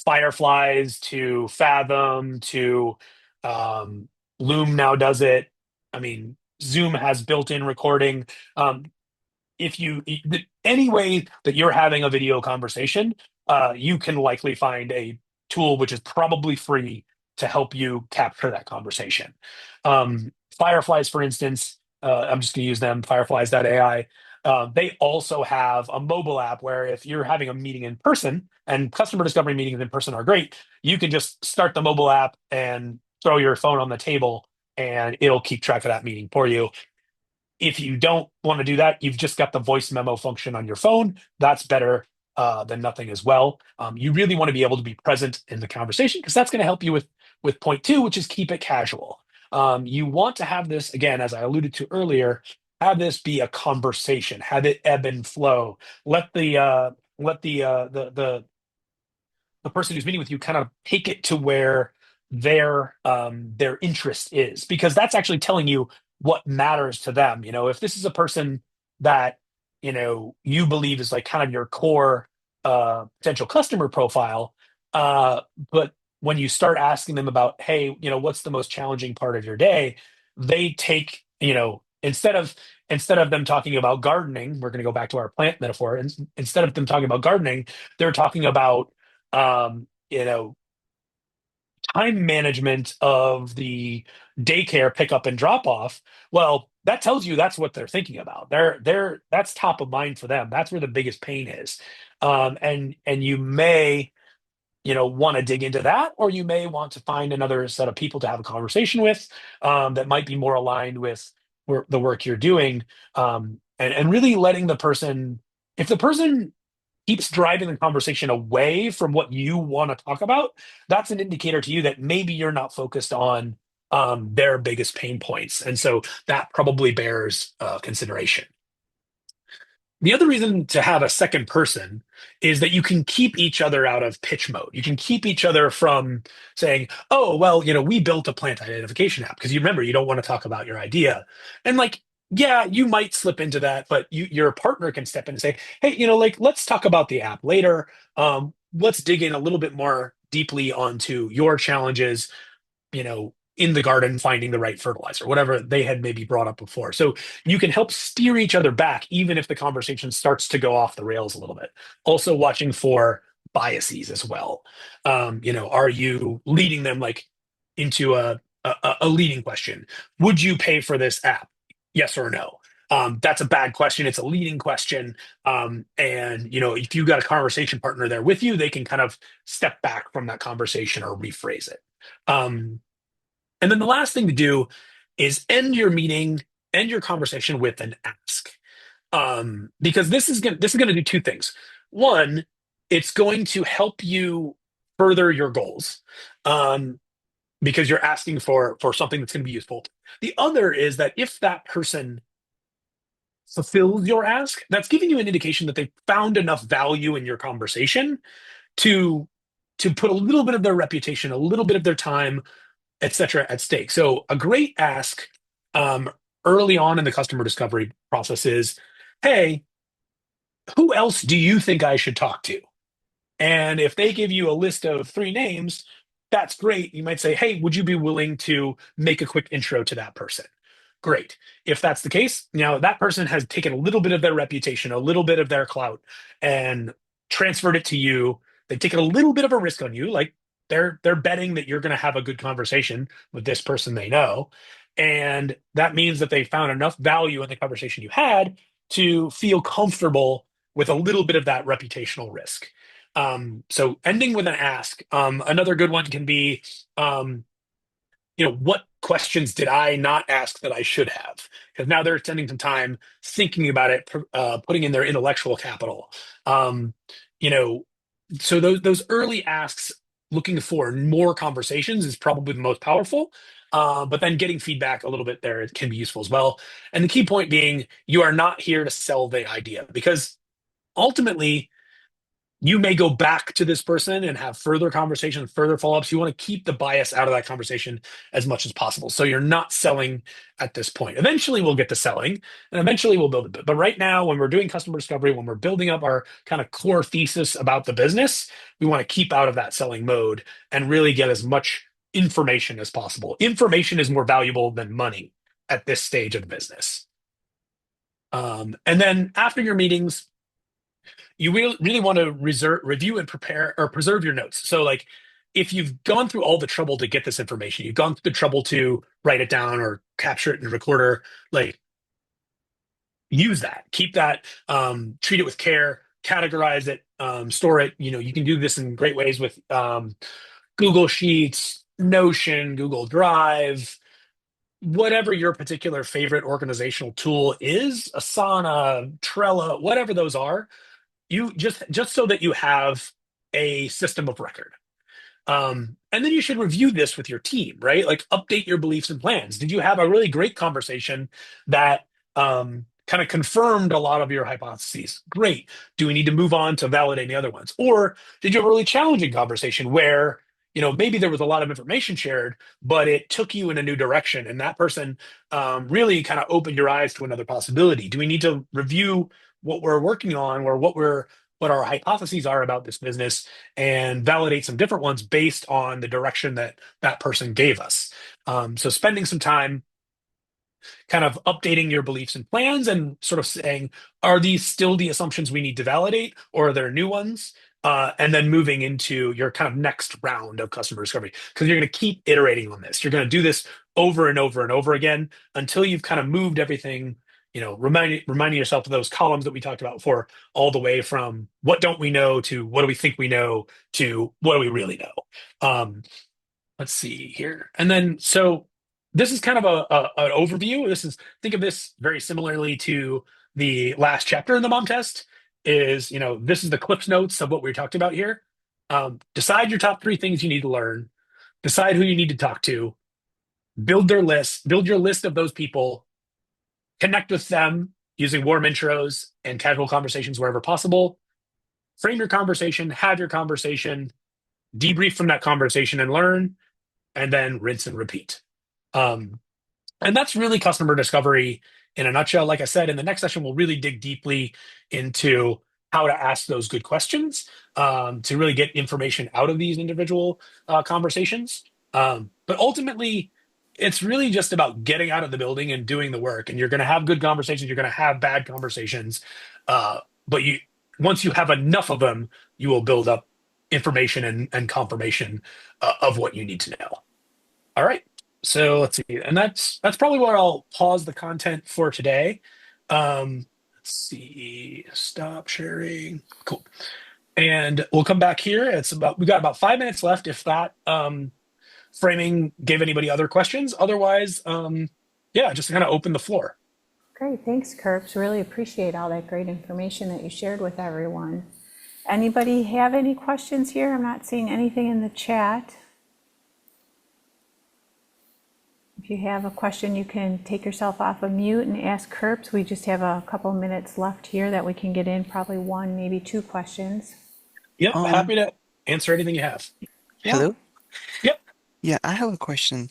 Fireflies to Fathom to um, Loom now does it. I mean, Zoom has built-in recording. Um, if you any way that you're having a video conversation, you can likely find a tool which is probably free to help you capture that conversation. Fireflies, for instance, I'm just going to use them, fireflies.ai. They also have a mobile app where if you're having a meeting in person, and customer discovery meetings in person are great, you can just start the mobile app and throw your phone on the table and it'll keep track of that meeting for you. If you don't want to do that, you've just got the voice memo function on your phone. That's better than nothing as well. You really want to be able to be present in the conversation because that's going to help you with point two, which is keep it casual. You want to have this, again, as I alluded to earlier, have this be a conversation, have it ebb and flow. Let the person who's meeting with you kind of take it to where their interest is, because that's actually telling you what matters to them. If this is a person that you believe is like kind of your core potential customer profile, but when you start asking them about, hey, what's the most challenging part of your day, they take, instead of them talking about gardening, we're going to go back to our plant metaphor, and instead of them talking about gardening, they're talking about um, you know, time management of the daycare pickup and drop off. Well, that tells you that's what they're thinking about. That's top of mind for them. That's where the biggest pain is. And you may, want to dig into that, or you may want to find another set of people to have a conversation with that might be more aligned with the work you're doing. And really letting the person, if the person keeps driving the conversation away from what you want to talk about, that's an indicator to you that maybe you're not focused on their biggest pain points. And so that probably bears consideration. The other reason to have a second person is that you can keep each other out of pitch mode. You can keep each other from saying, oh, well, we built a plant identification app, because you remember, you don't want to talk about your idea. And like, yeah, you might slip into that, but your partner can step in and say, hey, like, let's talk about the app later. Let's dig in a little bit more deeply onto your challenges, in the garden, finding the right fertilizer, whatever they had maybe brought up before. So you can help steer each other back, even if the conversation starts to go off the rails a little bit. Also watching for biases as well. Are you leading them like into a leading question? Would you pay for this app? Yes or no? That's a bad question. It's a leading question. And if you've got a conversation partner there with you, they can kind of step back from that conversation or rephrase it. And then the last thing to do is end your conversation with an ask, because this is going to do two things. One, it's going to help you further your goals, because you're asking for something that's going to be useful. The other is that if that person fulfills your ask, that's giving you an indication that they found enough value in your conversation to put a little bit of their reputation, a little bit of their time, etc., at stake. So a great ask early on in the customer discovery process is, hey, who else do you think I should talk to? And if they give you a list of 3 names, that's great. You might say, hey, would you be willing to make a quick intro to that person? Great. If that's the case, now that person has taken a little bit of their reputation, a little bit of their clout, and transferred it to you. They've taken a little bit of a risk on you, like they're betting that you're going to have a good conversation with this person they know, and that means that they found enough value in the conversation you had to feel comfortable with a little bit of that reputational risk. So ending with an ask. Another good one can be, what questions did I not ask that I should have? Because now they're spending some time thinking about it, putting in their intellectual capital. Um, you know, so those early asks, looking for more conversations, is probably the most powerful. But then getting feedback a little bit there can be useful as well. And the key point being, you are not here to sell the idea, because ultimately you may go back to this person and have further conversations, further follow-ups. You want to keep the bias out of that conversation as much as possible. So you're not selling at this point. Eventually we'll get to selling, and eventually we'll build a bit. But right now, when we're doing customer discovery, when we're building up our kind of core thesis about the business, we want to keep out of that selling mode and really get as much information as possible. Information is more valuable than money at this stage of the business. And then after your meetings, you really want to review and prepare or preserve your notes. So, like, if you've gone through all the trouble to get this information, you've gone through the trouble to write it down or capture it in a recorder, like, use that, keep that, treat it with care, categorize it, store it. You can do this in great ways with Google Sheets, Notion, Google Drive, whatever your particular favorite organizational tool is, Asana, Trello, whatever those are. You just so that you have a system of record. And then you should review this with your team, right? Like, update your beliefs and plans. Did you have a really great conversation that kind of confirmed a lot of your hypotheses? Great. Do we need to move on to validate the other ones? Or did you have a really challenging conversation where, maybe there was a lot of information shared, but it took you in a new direction, and that person really kind of opened your eyes to another possibility? Do we need to review what we're working on, or what our hypotheses are about this business, and validate some different ones based on the direction that that person gave us? So spending some time kind of updating your beliefs and plans, and sort of saying, are these still the assumptions we need to validate, or are there new ones? And then moving into your kind of next round of customer discovery, because you're going to keep iterating on this. You're going to do this over and over and over again until you've kind of moved everything, reminding yourself of those columns that we talked about before, all the way from what don't we know to what do we think we know to what do we really know. Let's see here. And then, so this is kind of an overview. Think of this very similarly to the last chapter in the mom test. This is the Clips Notes of what we talked about here. Decide your top 3 things you need to learn. Decide who you need to talk to. Build your list of those people. Connect with them using warm intros and casual conversations wherever possible. Frame your conversation, have your conversation, debrief from that conversation and learn, and then rinse and repeat. And that's really customer discovery in a nutshell. Like I said, in the next session, we'll really dig deeply into how to ask those good questions, to really get information out of these individual conversations. But ultimately, it's really just about getting out of the building and doing the work. And you're going to have good conversations. You're going to have bad conversations. But once you have enough of them, you will build up information and confirmation of what you need to know. All right. So let's see. And that's probably where I'll pause the content for today. Let's see. Stop sharing. Cool. And we'll come back here. We got about 5 minutes left. If that framing gave anybody other questions. Otherwise, just to kind of open the floor. Great, thanks, Kirps. Really appreciate all that great information that you shared with everyone. Anybody have any questions here? I'm not seeing anything in the chat. If you have a question, you can take yourself off of mute and ask Kirps. We just have a couple minutes left here that we can get in, probably 1, maybe 2 questions. Yep, happy to answer anything you have. Hello? Yep. Yeah, I have a question.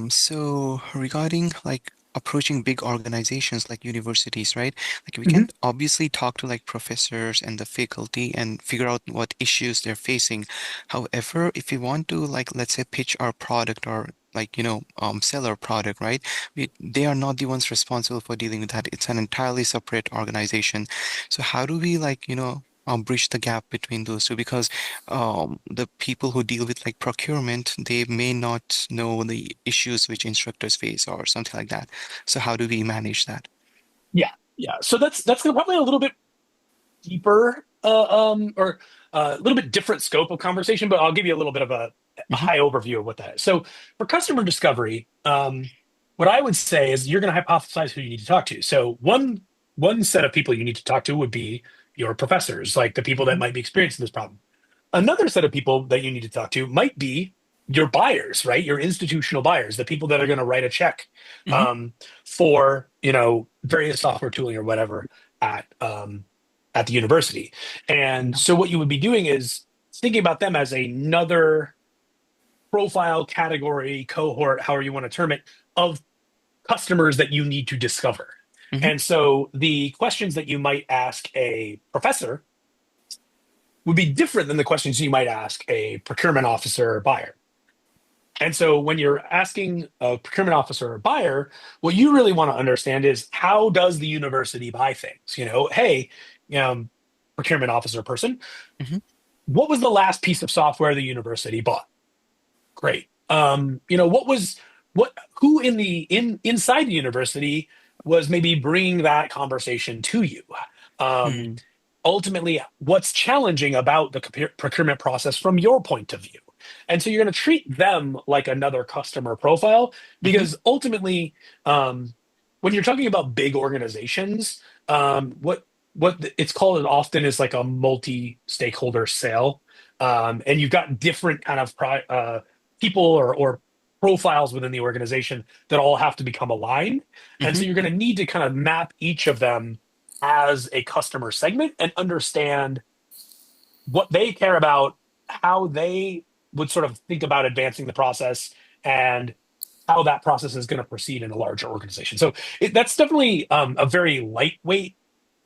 So regarding like approaching big organizations like universities, right? Like we Hmm. can obviously talk to like professors and the faculty and figure out what issues they're facing. However, if we want to like let's say pitch our product or like sell our product, right? They are not the ones responsible for dealing with that. It's an entirely separate organization. So how do we like bridge the gap between those two? Because the people who deal with like procurement, they may not know the issues which instructors face or something like that. So how do we manage that? Yeah, yeah. So that's gonna probably a little bit deeper, or a little bit different scope of conversation, but I'll give you a little bit of a Hmm. high overview of what that is. So for customer discovery, what I would say is you're going to hypothesize who you need to talk to. So one set of people you need to talk to would be your professors, like the people that Hmm. might be experiencing this problem. Another set of people that you need to talk to might be your buyers, right? Your institutional buyers, the people that are going to write a check Hmm. um, for various software tooling or whatever at at the university. And Yeah. so what you would be doing is thinking about them as another profile, category, cohort, however you want to term it, of customers that you need to discover. Hmm. And so the questions that you might ask a professor would be different than the questions you might ask a procurement officer or buyer. And so when you're asking a procurement officer or buyer, what you really want to understand is how does the university buy things? Hey, um, procurement officer person, Hmm. what was the last piece of software the university bought? Great. Who inside the university was maybe bringing that conversation to you? Um, Hmm. Ultimately, what's challenging about the procurement process from your point of view? And so you're going to treat them like another customer profile Hmm. because ultimately, when you're talking about big organizations, it's called often is like a multi-stakeholder sale, and you've got different kind of people or profiles within the organization that all have to become aligned, and Hmm. so you're going to need to kind of map each of them as a customer segment and understand what they care about, how they would sort of think about advancing the process, and how that process is going to proceed in a larger organization. So that's definitely a very lightweight,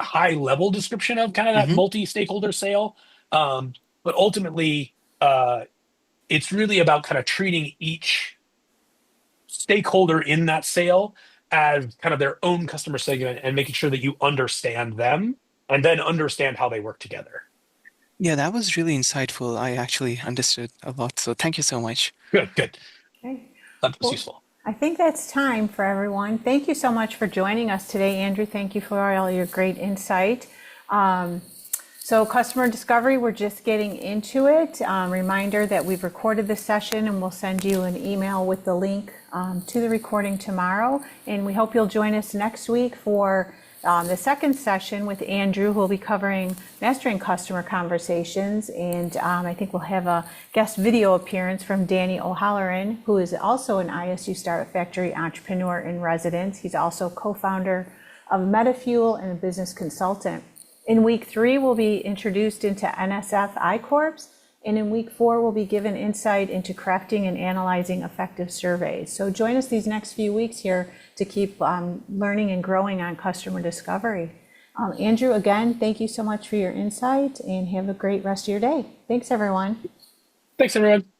high level description of kind of that Hmm. multi stakeholder sale. But ultimately, it's really about kind of treating each stakeholder in that sale as kind of their own customer segment and making sure that you understand them and then understand how they work together. Yeah, that was really insightful. I actually understood a lot. So thank you so much. Good, good. Okay. That was Well, useful. I think that's time for everyone. Thank you so much for joining us today, Andrew. Thank you for all your great insight. Um, So customer discovery, we're just getting into it. Reminder that we've recorded this session and we'll send you an email with the link to the recording tomorrow. And we hope you'll join us next week for the second session with Andrew, who will be covering mastering customer conversations. And I think we'll have a guest video appearance from Danny O'Halloran, who is also an ISU Startup Factory entrepreneur in residence. He's also co-founder of MetaFuel and a business consultant. In week 3, we'll be introduced into NSF I-Corps, and in week 4, we'll be given insight into crafting and analyzing effective surveys. So join us these next few weeks here to keep learning and growing on customer discovery. Andrew, again, thank you so much for your insight, and have a great rest of your day. Thanks, everyone. Thanks, everyone.